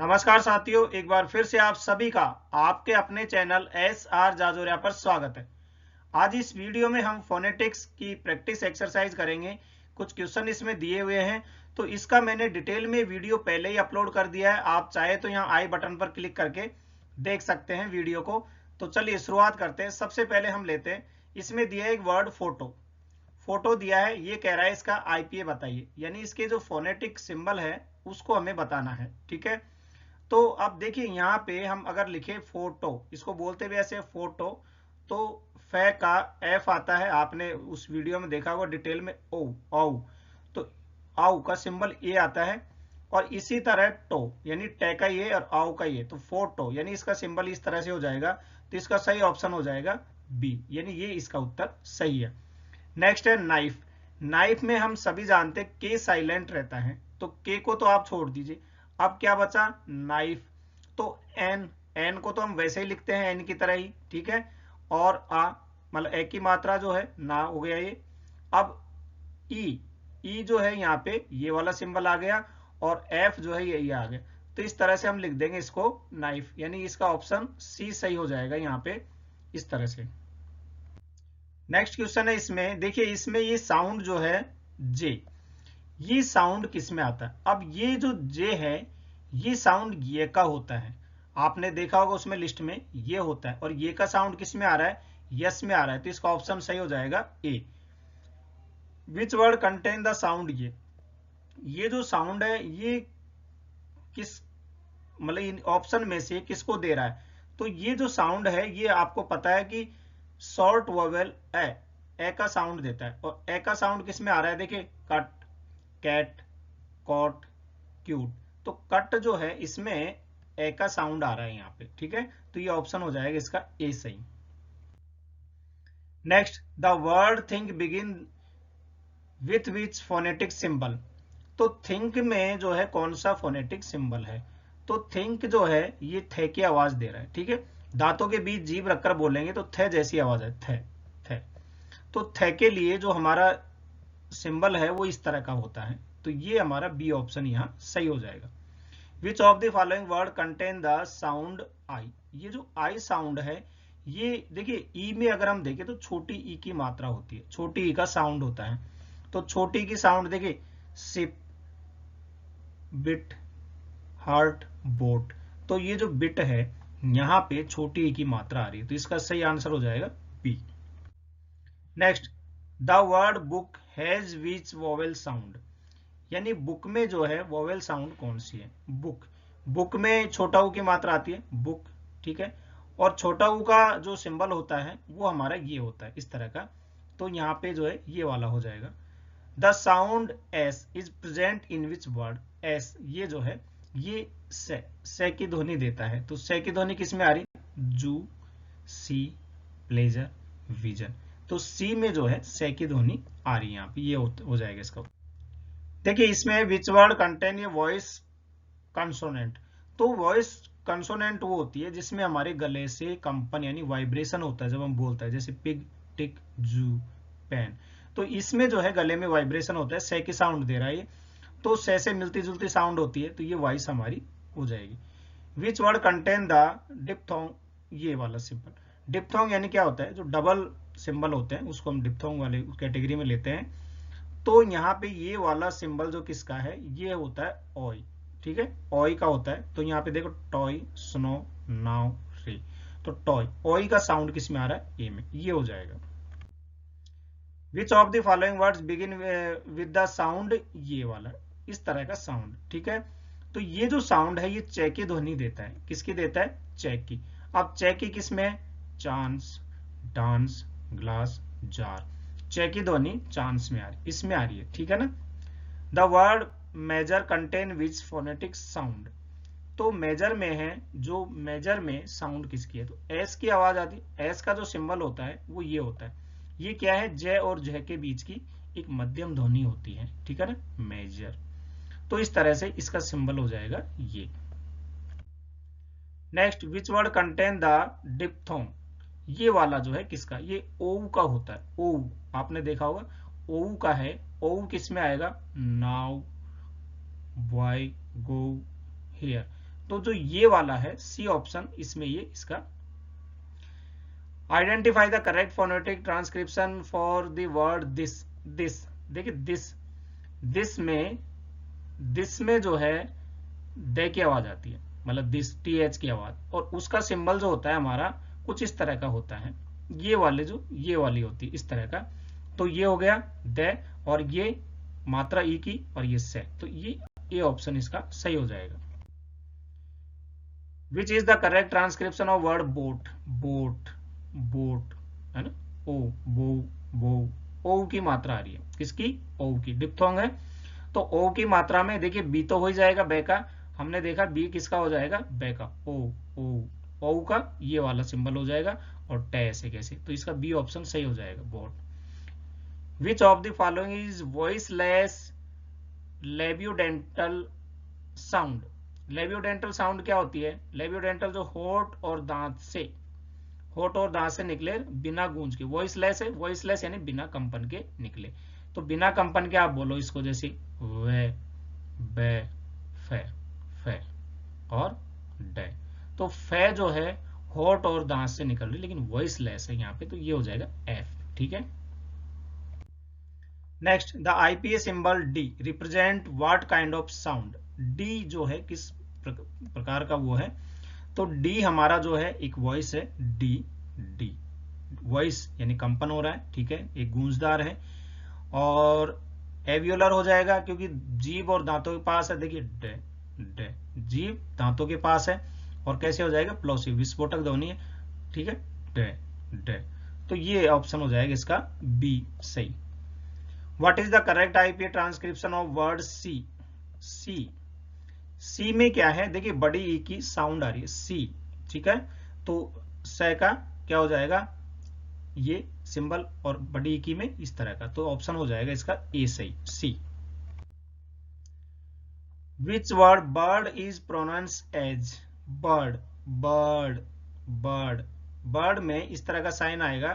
नमस्कार साथियों, एक बार फिर से आप सभी का आपके अपने चैनल SR जाजोरिया पर स्वागत है। आज इस वीडियो में हम फोनेटिक्स की प्रैक्टिस एक्सरसाइज करेंगे। कुछ क्वेश्चन इसमें दिए हुए हैं, तो इसका मैंने डिटेल में वीडियो पहले ही अपलोड कर दिया है। आप चाहे तो यहाँ आई बटन पर क्लिक करके देख सकते हैं वीडियो को। तो चलिए शुरुआत करते हैं। सबसे पहले हम लेते हैं, इसमें दिया है एक वर्ड फोटो। फोटो दिया है, ये कह रहा है इसका IPA बताइए, यानी इसके जो फोनेटिक सिंबल है उसको हमें बताना है। ठीक है, तो अब देखिए यहाँ पे हम अगर लिखे फोटो, इसको बोलते भी ऐसे फोटो, तो फे का एफ आता है, आपने उस वीडियो में देखा होगा डिटेल में। ओ औ, तो आउ का सिंबल ए आता है। और इसी तरह टो यानी टे का ये और आउ का ये, तो फोटो यानी इसका सिंबल इस तरह से हो जाएगा। तो इसका सही ऑप्शन हो जाएगा बी, यानी ये इसका उत्तर सही है। नेक्स्ट है नाइफ। नाइफ में हम सभी जानते हैं के साइलेंट रहता है, तो के को तो आप छोड़ दीजिए। अब क्या बचा, नाइफ। तो एन, एन को तो हम वैसे ही लिखते हैं एन की तरह ही, ठीक है। और आ मतलब ए की मात्रा जो है ना हो गया ये। अब ई, ई जो है यहाँ पे ये वाला सिंबल आ गया, और एफ जो है ये आ गया। तो इस तरह से हम लिख देंगे इसको नाइफ, यानी इसका ऑप्शन सी सही हो जाएगा यहाँ पे इस तरह से। नेक्स्ट क्वेश्चन है, इसमें देखिए, इसमें ये साउंड जो है जे, ये साउंड किस में आता है। अब ये जो जे है, ये साउंड ये का होता है। आपने देखा होगा उसमें लिस्ट में ये होता है, और ये का साउंड किस में आ रहा है, यस में आ रहा है। तो इसका ऑप्शन सही हो जाएगा A. Which word contain the sound, ये जो साउंड है ये किस मतलब इन ऑप्शन में से किसको दे रहा है। तो ये जो साउंड है ये आपको पता है कि शॉर्ट वोवेल ए का साउंड देता है। और ए का साउंड किस में आ रहा है, देखिए कट, कैट, कॉट, क्यूट। तो कट जो है इसमें ए का साउंड आ रहा है यहाँ पे, ठीक है। तो ये ऑप्शन हो जाएगा इसका ए सही। Next, the word think begin with which phonetic symbol. तो थिंक में जो है कौन सा फोनेटिक सिंबल है। तो थिंक जो है ये थे की आवाज दे रहा है, ठीक है। दांतों के बीच जीभ रखकर बोलेंगे तो थे जैसी आवाज है, थे थे। तो थे के लिए जो हमारा सिंबल है वो इस तरह का होता है। तो ये हमारा बी ऑप्शन यहाँ सही हो जाएगा। Which of the following word contain the sound I. ये जो आई साउंड है, ये देखिए ई में अगर हम देखें तो छोटी ई की मात्रा होती है, छोटी ई का साउंड होता है। तो छोटी की साउंड देखिए सिप, बिट, हार्ट, बोट। तो ये जो बिट है यहाँ पे छोटी ई की मात्रा आ रही है, तो इसका सही आंसर हो जाएगा B. Next, the word book has which vowel sound, यानी बुक में जो है वोवेल साउंड कौन सी है। बुक, बुक में छोटा ऊ की मात्रा आती है, बुक, ठीक है। और छोटा ऊ का जो सिंबल होता है वो हमारा ये होता है इस तरह का। तो यहाँ पे जो है ये वाला हो जाएगा। The sound S is present in which word. S ये जो है ये से की ध्वनि देता है। तो से की ध्वनि किस में आ रही, जू, सी, प्लेजर, विजन। तो सी में जो है से की ध्वनि आ रही है यहाँ पे, ये हो जाएगा इसका। देखिए इसमें विच वर्ड कंटेन ये वॉइस कंसोनेंट। तो वॉइस कंसोनेंट वो होती है जिसमें हमारे गले से कंपन यानी वाइब्रेशन होता है जब हम बोलते हैं, जैसे पिग, टिक, जू, पेन। तो इसमें जो है गले में वाइब्रेशन होता है, से की साउंड दे रहा है ये। तो से मिलती जुलती साउंड होती है, तो ये वॉइस हमारी हो जाएगी। विच वर्ड कंटेन द डिप्थोंग, ये वाला सिंबल। डिप्थोंग यानी क्या होता है, जो डबल सिंबल होते हैं उसको हम डिप्थोंग वाले कैटेगरी में लेते हैं। तो यहाँ पे ये वाला सिंबल जो किसका है, ये होता है ओई, ठीक है, ओई का होता है। तो यहाँ पे देखो टॉय, स्नो, नाउ, रे। तो टॉय, ओई का साउंड किस में आ रहा है, ए में, ये हो जाएगा। Which of the following words begin with the sound, ये वाला इस तरह का साउंड, ठीक है। तो ये जो साउंड है ये चे की ध्वनि देता है, किसकी देता है, चे की। अब चे की किस में है, चांस, डांस, ग्लास, जार। चे की ध्वनि चांस में आ रही, इसमें आ रही है, ठीक है ना। The word measure contain which phonetic sound. तो मेजर में है, जो मेजर में साउंड किसकी है, तो एस की आवाज आती है। एस का जो सिंबल होता है वो ये होता है, ये क्या है, जय और जय के बीच की एक मध्यम ध्वनि होती है, ठीक है ना, मेजर। तो इस तरह से इसका सिंबल हो जाएगा ये। Next, which word contain the diphthong. ये वाला जो है किसका, ये ओऊ का होता है। ओऊ आपने देखा होगा, ओऊ का है। ओऊ किस में आएगा, नाउ, वाई, गो, हियर। तो जो ये वाला है सी ऑप्शन, इसमें ये इसका। Identify the correct phonetic transcription for the word this. This देखिए दिस में जो है दे की आवाज आती है, मतलब दिस टीएच की आवाज, और उसका सिंबल जो होता है हमारा कुछ इस तरह का होता है, ये वाली होती है इस तरह का। तो ये हो गया दे, और ये मात्रा ई की, और ये से, तो ये ऑप्शन इसका सही हो जाएगा। Which is the correct transcription of word boat. Boat है ना, बो ओ की मात्रा आ रही है, किसकी, ओ की, डिप्थोंग है। तो ओ की मात्रा में देखिए बी तो हो ही जाएगा, बे का, हमने देखा बी किसका हो जाएगा, बे का, ओ का ये वाला सिंबल हो जाएगा, और टे ऐसे कैसे, तो इसका बी ऑप्शन सही हो जाएगा, boat. Which of the following is voiceless labiodental sound. Labiodental sound क्या होती है, लेब्योडेंटल जो होठ और दांत से निकले बिना गूंज के, वॉइसलेस है, वॉइसलेस यानी बिना कंपन के निकले। तो बिना कंपन के आप बोलो इसको, जैसे वे, बे, फे और डे। तो फे जो है होठ और दांत से निकल रही, लेकिन वॉइसलेस है यहाँ पे, तो ये हो जाएगा एफ। ठीक है। Next, the IPA symbol D represent what kind of sound. D जो है किस प्रकार का वो है, तो डी हमारा जो है एक वॉइस है, डी वॉइस यानी कंपन हो रहा है, ठीक है, एक गूंजदार है, और एवियोलर हो जाएगा क्योंकि जीभ और दांतों के पास है, देखिए डे जीभ दांतों के पास है, और कैसे हो जाएगा, प्लोसिव, विस्फोटक ध्वनि है, ठीक है, डे। तो ये ऑप्शन हो जाएगा इसका बी सही। What is the correct IPA transcription of word C में क्या है, देखिए बड़ी ई की साउंड आ रही है, सी, ठीक है, तो स का क्या हो जाएगा, ये सिंबल, और बड़ी ई की में इस तरह का, तो ऑप्शन हो जाएगा इसका ए सही, C. Which word bird is pronounce as. Bird में इस तरह का साइन आएगा,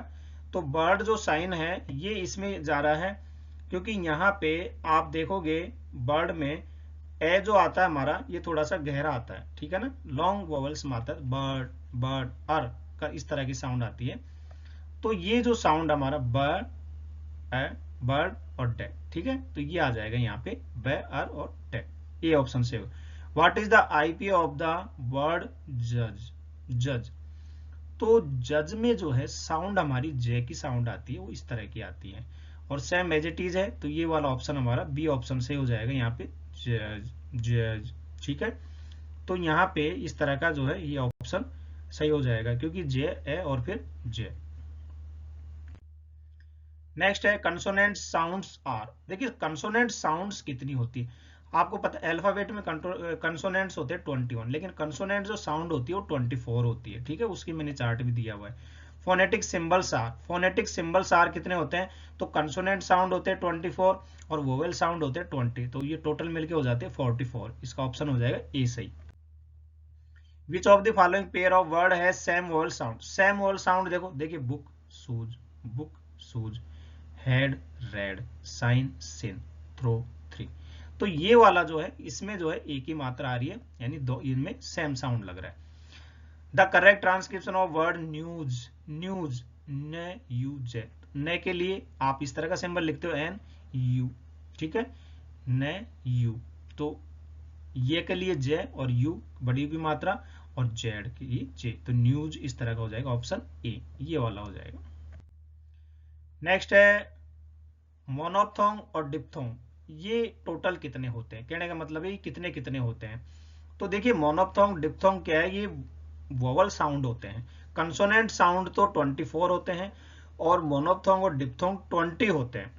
तो बर्ड जो साइन है ये इसमें जा रहा है, क्योंकि यहाँ पे आप देखोगे बर्ड में ए जो आता है हमारा, ये थोड़ा सा गहरा आता है, ठीक है ना, लॉन्ग वोवेल्स में आता है, बर्ड अर का इस तरह की साउंड आती है। तो ये जो साउंड हमारा बर्ड और डे, ठीक है, तो ये आ जाएगा यहाँ पे ब, अर और डे, ये ऑप्शन से। What is the IPA of the word जज। तो जज में जो है साउंड हमारी जे की साउंड आती है, वो इस तरह की आती है, और सेम एज इट इज है, तो ये वाला ऑप्शन हमारा बी ऑप्शन से हो जाएगा यहाँ पे जज, ठीक है। तो यहाँ पे इस तरह का जो है ये ऑप्शन सही हो जाएगा, क्योंकि जे ए और फिर जे। नेक्स्ट है कंसोनेंट साउंड्स आर। देखिए कंसोनेंट साउंड्स कितनी होती है, आपको पता है अल्फाबेट में कंसोनेंट्स होते हैं 21, लेकिन कंसोनेंट जो साउंड होती है वो 24 होती है, ठीक है, उसकी मैंने चार्ट भी दिया हुआ है। फोनेटिक सिंबल्स आर कितने होते हैं, तो कंसोनेंट साउंड होते हैं 24 और वोवेल साउंड होते हैं 20, तो ये टोटल मिलके हो जाते हैं 44, इसका ऑप्शन हो जाएगा ए सही। Which of the following pair of word है same vowel sound. Same vowel sound देखिए book shoes, head red, sign sin, throw three. तो ये वाला जो है इसमें जो है एक ही मात्रा आ रही है, यानी दो इनमें सेम साउंड लग रहा है। The correct transcription of word news न यू जे, न के लिए आप इस तरह का सिंबल लिखते हो एन यू, ठीक है, न यू, तो ये के लिए जे और यू बड़ी की मात्रा, और जेड की जे, तो न्यूज इस तरह का हो जाएगा, ऑप्शन ए ये वाला हो जाएगा। नेक्स्ट है मोनोप्थोंग और डिप्थोंग, ये टोटल कितने होते हैं, कहने का मतलब है कितने कितने होते हैं। तो देखिए मोनोप्थोंग डिप्थोंग क्या है, ये वोवल साउंड होते हैं। कंसोनेंट साउंड तो 24 होते हैं, और मोनोप्थोंग और डिप्थोंग 20 होते हैं,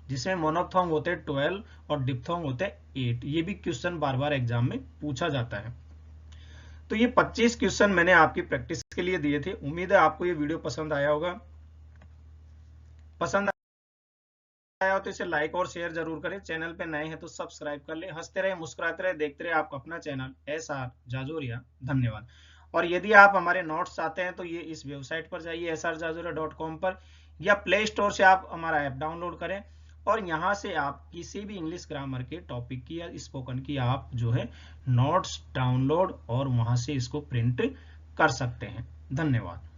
जिसमें मोनोप्थोंग होते हैं 12 और डिप्थोंग होते हैं 8। ये भी क्वेश्चन बार बार एग्जाम में पूछा जाता है। तो ये 25 क्वेश्चन मैंने आपकी प्रैक्टिस के लिए दिए थे। उम्मीद है आपको ये वीडियो पसंद आया होगा। पसंद आया हो तो इसे लाइक और शेयर जरूर करें। चैनल पे नए हैं तो सब्सक्राइब कर ले। हंसते रहे, मुस्कुराते रहे, देखते रहे आपका अपना चैनल SR जाजोरिया। धन्यवाद। और यदि आप हमारे नोट्स चाहते हैं तो ये इस वेबसाइट पर जाइए srjajoria.com पर, या प्ले स्टोर से आप हमारा ऐप डाउनलोड करें और यहाँ से आप किसी भी इंग्लिश ग्रामर के टॉपिक की या स्पोकन की आप जो है नोट्स डाउनलोड और वहां से इसको प्रिंट कर सकते हैं। धन्यवाद।